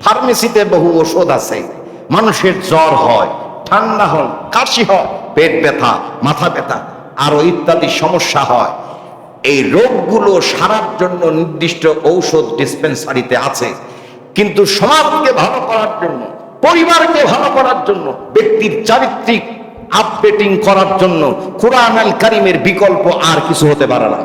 ফার্মেসিতে বহু ওষুধ আছে। মানুষের জ্বর হয়, ঠান্ডা হয়, কাশি হয়, পেট ব্যথা, মাথা ব্যথা, আরো ইত্যাদি সমস্যা হয়। এই রোগগুলো সারার জন্য নির্দিষ্ট ঔষধ ডিসপেন্সারিতে আছে। কিন্তু সমাজকে ভালো করার জন্য, পরিবারকে ভালো করার জন্য, ব্যক্তির চারিত্রিক আপডেটিং করার জন্য কুরআন আল কারীমের বিকল্প আর কিছু হতে পারে না।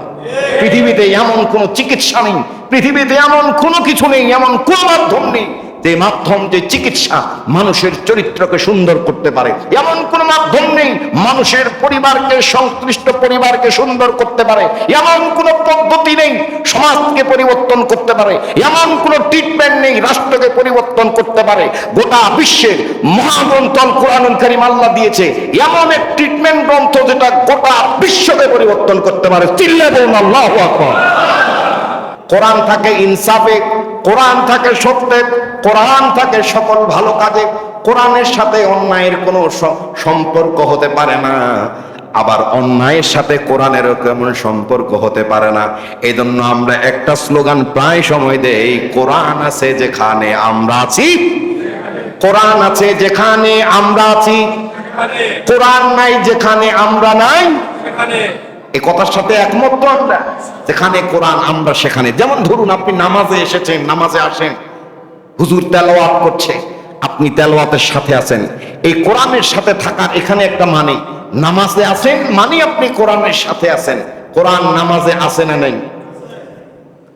পৃথিবীতে এমন কোনো চিকিৎসা নেই, পৃথিবীতে এমন কোনো কিছু নেই, এমন কোন মাধ্যম নেই যে মাধ্যম, যে চিকিৎসা মানুষের চরিত্রকে সুন্দর করতে পারে। এমন কোন মাধ্যম নেই মানুষের পরিবারকে, সংশ্লিষ্ট পরিবারকে সুন্দর করতে পারে। এমন কোন পদ্ধতি নেই সমাজকে পরিবর্তন করতে পারে। এমন কোন ট্রিটমেন্ট নেই রাষ্ট্রকে পরিবর্তন করতে পারে। গোটা বিশ্বের মহাগ্রন্থ আল কোরআনুল কারীম আল্লাহ দিয়েছে এমন এক ট্রিটমেন্ট গ্রন্থ যেটা গোটা বিশ্বকে পরিবর্তন করতে পারে। চিল্লায়ে বলুন আল্লাহু আকবার। কোরআন থাকে ইনসাফে, কোরআন থাকে সত্যে, কোরআন থাকে সকল ভালো কাজে। কোরআনের সাথে অন্যায়ের কোনো সম্পর্ক হতে পারে না, আবার অন্যায়ের সাথে কোরআনেরও কেমন সম্পর্ক হতে পারে না। এই জন্য আমরা একটা স্লোগান প্রায় সময় দেই, কোরআন আছে যেখানে আমরা আছি, কোরআন আছে যেখানে আমরা আছি, কোরআন নাই যেখানে আমরা নাই। এই কথার সাথে একমত তো আমরা? যেখানে কোরআন আমরা সেখানে। যেমন ধরুন আপনি নামাজে এসেছেন, নামাজে আসেন, হুজুর তেলাওয়াত করছে, আপনি তেলাওয়াতের সাথে আছেন। এই কোরআনের সাথে থাকার এখানে একটা মানে, নামাজে আছেন মানে আপনি কোরআনের সাথে আছেন। কোরআন নামাজে আছে না নাই?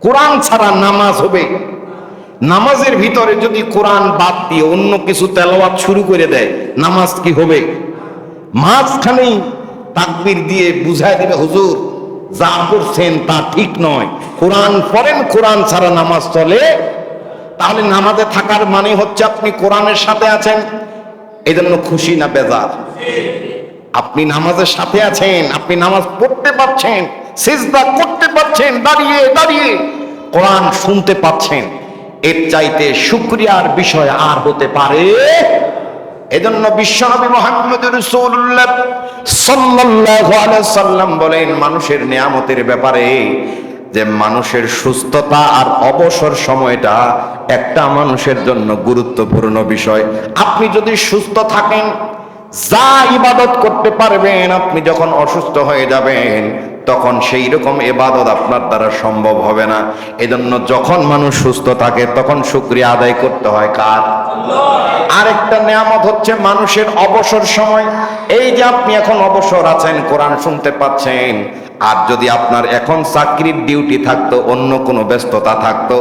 কোরআন ছাড়া নামাজ হবে? নামাজের ভিতরে যদি কোরআন বাদ দিয়ে অন্য কিছু তেলাওয়াত শুরু করে দেয়, নামাজ কি হবে? মাঝখানেই তাকবীর দিয়ে বুঝায় দিবে হুজুর যা করছেন তা ঠিক নয়, কোরআন পড়েন, কোরআন ছাড়া নামাজ চলে। তাহলে নামাজে থাকার মানে হচ্ছে আপনি কোরআনের সাথে আছেন। এই জন্য খুশি না বেজার? আপনি নামাজের সাথে আছেন, আপনি নামাজ পড়তে পারছেন, সিজদা করতে পারছেন, দাঁড়িয়ে দাঁড়িয়ে কোরআন শুনতে পাচ্ছেন, এর চাইতে শুকরিয়ার বিষয় আর হতে পারে? এজন্য বিশ্বনবী মুহাম্মদ রাসূলুল্লাহ সাল্লাল্লাহু আলাইহি সাল্লাম বলেন মানুষের নিয়ামতের ব্যাপারে যে মানুষের সুস্থতা আর অবসর সময়টা একটা মানুষের জন্য গুরুত্বপূর্ণ বিষয়। আপনি যদি সুস্থ থাকেন, যা ইবাদত করতে পারবেন, আপনি যখন অসুস্থ হয়ে যাবেন তখন সেই রকম ইবাদত আপনার দ্বারা সম্ভব হবে না। এজন্য যখন মানুষ সুস্থ থাকে তখন শুকরিয়া আদায় করতে হয় কার? আরেকটা নিয়ামত হচ্ছে মানুষের অবসর সময়। এই যে আপনি এখন অবসর আছেন, কোরআন শুনতে পাচ্ছেন। আর যদি আপনার এখন চাকরির ডিউটি থাকতো, অন্য কোনো ব্যস্ততা থাকতো,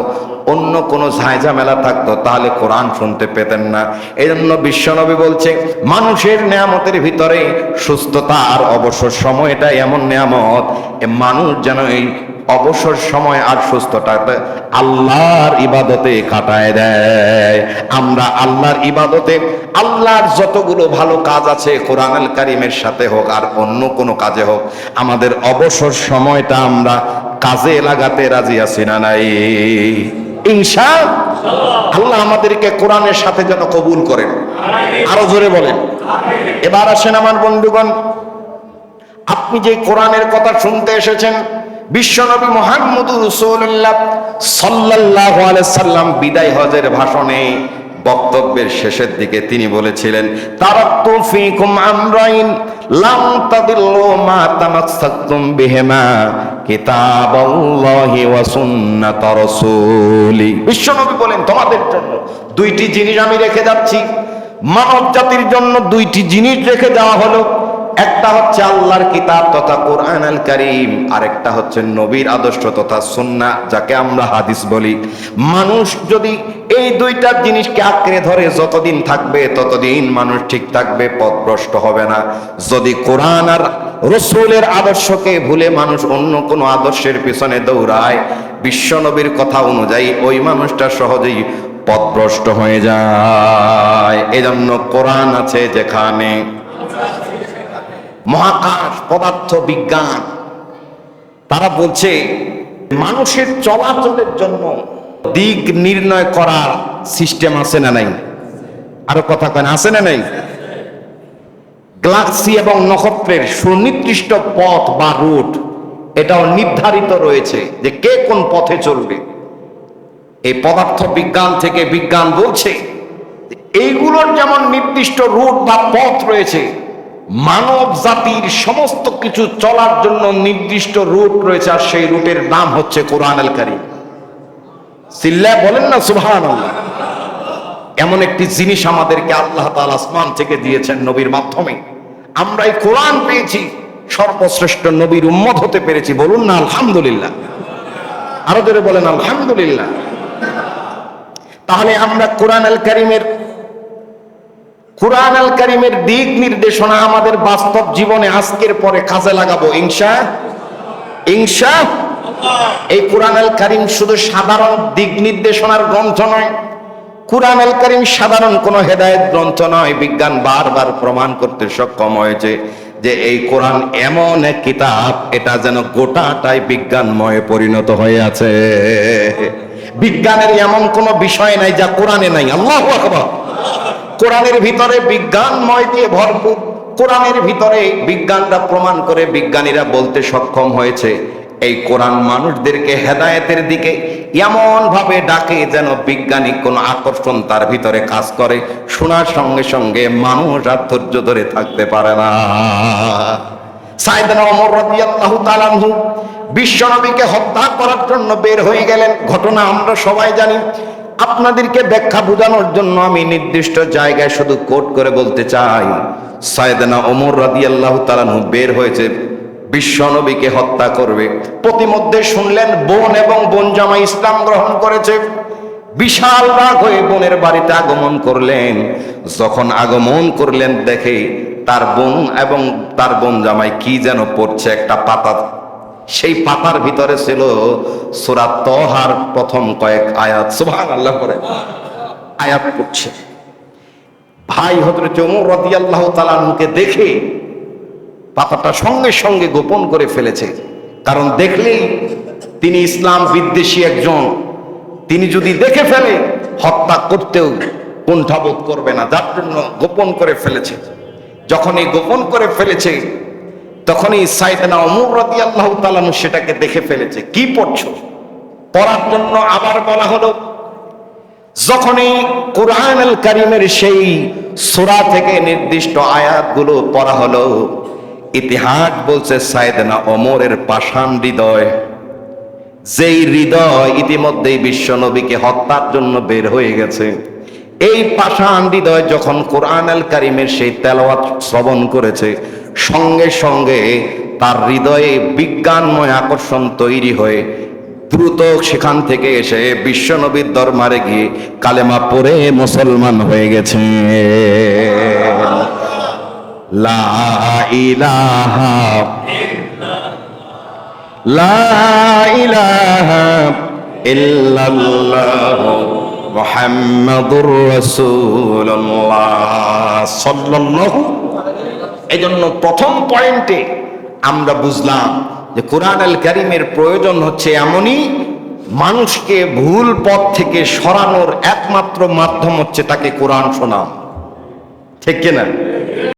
অন্য কোনো ঝামেলা থাকতো, তাহলে কোরআন শুনতে পেতেন না। এই জন্য বিশ্বনবী বলছে মানুষের নিয়ামতের ভিতরে সুস্থতা আর অবসর সময় এটা এমন নিয়ামত, মানুষ যেন এই অবসর সময় আর সুস্থতাতে আল্লাহর ইবাদতে কাটায় দেয়। আমরা আল্লাহর ইবাদতে, আল্লাহর যতগুলো ভালো কাজ আছে কোরআন আল কারীমের সাথে হোক আর অন্য কোনো কাজে হোক, আমাদের অবসর সময়টা আমরা কাজে লাগাতে রাজি আছি না নাই? ইনশাআল্লাহ। আল্লাহ আমাদেরকে কোরআনের সাথে যেন কবুল করেন। আরো জোরে বলেন। এবার আসেন আমার বন্ধুগণ, আপনি যে কোরআনের কথা শুনতে এসেছেন, বিশ্বনবী মুহাম্মদুর রাসূলুল্লাহ সাল্লাল্লাহু আলাইহি সাল্লাম বিদায় হজের ভাষণে বক্তব্যের শেষের দিকে তিনি বলেছিলেন, তারাকতু ফীকুম আমরাইন লাম তাদিল্লু মা তামাসসাকতুম বিহিমা কিতাবাল্লাহি ওয়া সুন্নাত রাসূলি। বিশ্বনবী বলেন তোমাদের জন্য দুইটি জিনিস আমি রেখে যাচ্ছি, মানব জাতির জন্য দুইটি জিনিস রেখে দেওয়া হলো। একটা হচ্ছে আল্লাহর কিতাব তথা কোরআন আল কারীম, আরেকটা হচ্ছে নবীর আদর্শ তথা সুন্নাহ, যাকে আমরা হাদিস বলি। মানুষ যদি এই দুইটা জিনিসকে আঁকড়ে ধরে যতদিন থাকবে ততদিন মানুষ ঠিক থাকবে, পথভ্রষ্ট হবে না। যদি কোরআন আর রাসূলের আদর্শকে ভুলে মানুষ অন্য কোনো আদর্শের পিছনে দৌড়ায়, বিশ্বনবীর কথা অনুযায়ী ওই মানুষটা সহজেই পথভ্রষ্ট হয়ে যায়। এজন্য কোরআন আছে যেখানে, মহাকাশ পদার্থ বিজ্ঞান তারা বলছে মানুষের চলাচলের জন্য দিক নির্ণয় করার সিস্টেম আছে না নাই? আরো কথা কেন, আছে না নাই? গ্যালাক্সি এবং নক্ষত্রের সুনির্দিষ্ট পথ বা রুট এটাও নির্ধারিত রয়েছে যে কে কোন পথে চলবে। এই পদার্থ বিজ্ঞান থেকে বিজ্ঞান বলছে এইগুলোর যেমন নির্দিষ্ট রুট বা পথ রয়েছে, মানব জাতির সমস্ত কিছু চলার জন্য নির্দিষ্ট রুট রয়েছে, আর সেই রুটের নাম হচ্ছে কোরআনুল কারীম। চিল্লায় বলেন না সুবহানাল্লাহ। এমন একটি জিনিস আমাদেরকে আল্লাহ তাআলা আসমান থেকে দিয়েছেন নবীর মাধ্যমে। আমরা এই কোরআন পেয়েছি, সর্বশ্রেষ্ঠ নবীর উম্মত হতে পেরেছি। বলুন না আলহামদুলিল্লাহ। আরো জোরে বলেন আলহামদুলিল্লাহ। তাহলে আমরা কোরআনুল কারীমের দিক নির্দেশনা আমাদের বাস্তব জীবনে আজকের পরে কাজে লাগাবো ইনশাআল্লাহ। এই কোরআনুল কারীম শুধু সাধারণ দিক নির্দেশনার গ্রন্থ নয়, কোরআনুল কারীম সাধারণ কোনো হেদায়েত গ্রন্থ নয়। বিজ্ঞান বারবার প্রমাণ করতে সক্ষম হয়েছে যে এই কোরআন এমন এক কিতাব, এটা যেন গোটাটাই বিজ্ঞানময় পরিণত হয়ে আছে। বিজ্ঞানের এমন কোনো বিষয় নাই যা কোরআনে নাই। আল্লাহু আকবার। কোরআনের ভিতরে বিজ্ঞানময় দিয়ে ভরপুর। কোরআনের ভিতরে বিজ্ঞানরা প্রমাণ করে, বিজ্ঞানীরা বলতে সক্ষম হয়েছে এই কোরআন মানুষদেরকে হেদায়েতের দিকে এমন ভাবে ডাকে যেন বিজ্ঞানিক কোন আকর্ষণ তার ভিতরে কাজ করে। শোনার সঙ্গে সঙ্গে মানুষ আর ধৈর্য ধরে থাকতে পারে না। সাইয়েদনা ওমর রাদিয়াল্লাহু তাআলা আনহু বিশ্বনবীকে হত্যা করার জন্য বের হয়ে গেলেন। ঘটনা আমরা সবাই জানি। আপনাদেরকে ব্যাখ্যা বোঝানোর জন্য আমি নির্দিষ্ট জায়গায় শুধু কোট করে বলতে চাই, সাইয়েদনা ওমর রাদিয়াল্লাহু তাআলা আনহু বের হয়েছে বিশ্বনবীকে হত্যা করবে। প্রতিমধ্যে শুনলেন বোন এবং বোন জামাই ইসলাম গ্রহণ করেছে। বিশাল রাগ হয়ে বোনের বাড়িতে আগমন করলেন। যখন আগমন করলেন, দেখে তার বোন এবং তার বোন জামাই কি যেন পড়ছে একটা পাতা। সেই পাতার ভিতরে ছিল সূরা তহার প্রথম কয়েক আয়াত। সুবহানাল্লাহ করে আয়াত পড়ছে। ভাই হযরত ওমর রাদিয়াল্লাহু তাআলা আনহুকে দেখে পাতাটা সঙ্গে সঙ্গে গোপন করে ফেলেছে। কারণ দেখলেই তিনি ইসলাম বিদ্বেষী একজন, তিনি যদি দেখে ফেলে হত্যা করতেও কুণ্ঠাবোধ করবে না, যার জন্য গোপন করে ফেলেছে। যখনই গোপন করে ফেলেছে, তখনই সাইয়েদনা ওমর রাদিয়াল্লাহু তাআলা আনহু সেটাকে দেখে ফেলেছে। কি পড়ছো? পড়ার জন্য আবার বলা হলো। যখনই কোরআনুল কারীমের সেই সূরা থেকে নির্দিষ্ট আয়াতগুলো পড়া হলো, ইতিহাস বলছে সাইয়েদনা ওমরের পাষাণ হৃদয়, যেই হৃদয় ইতিমধ্যেই বিশ্বনবীকে হত্যার জন্য বের হয়ে গেছে, এই পাষাণ হৃদয় যখন কোরআনুল কারীমের সেই তেলাওয়াত শ্রবণ করেছে, সঙ্গে সঙ্গে তার হৃদয়ে বিজ্ঞানময় আকর্ষণ তৈরি হয়ে দ্রুত সেখান থেকে এসে বিশ্বনবীর দরবারে গিয়ে কালেমা পড়ে মুসলমান হয়ে গেছে। লা ইলাহা ইল্লাল্লাহ মুহাম্মাদুর রাসূলুল্লাহ সাল্লাল্লাহু। এজন্য প্রথম পয়েন্টে আমরা বুঝলাম যে কোরআনুল কারীমের প্রয়োজন হচ্ছে এমনই মানুষকে ভুল পথ থেকে সরানোর একমাত্র মাধ্যম হচ্ছে তাকে কোরআন শোনা। ঠিক কিনা?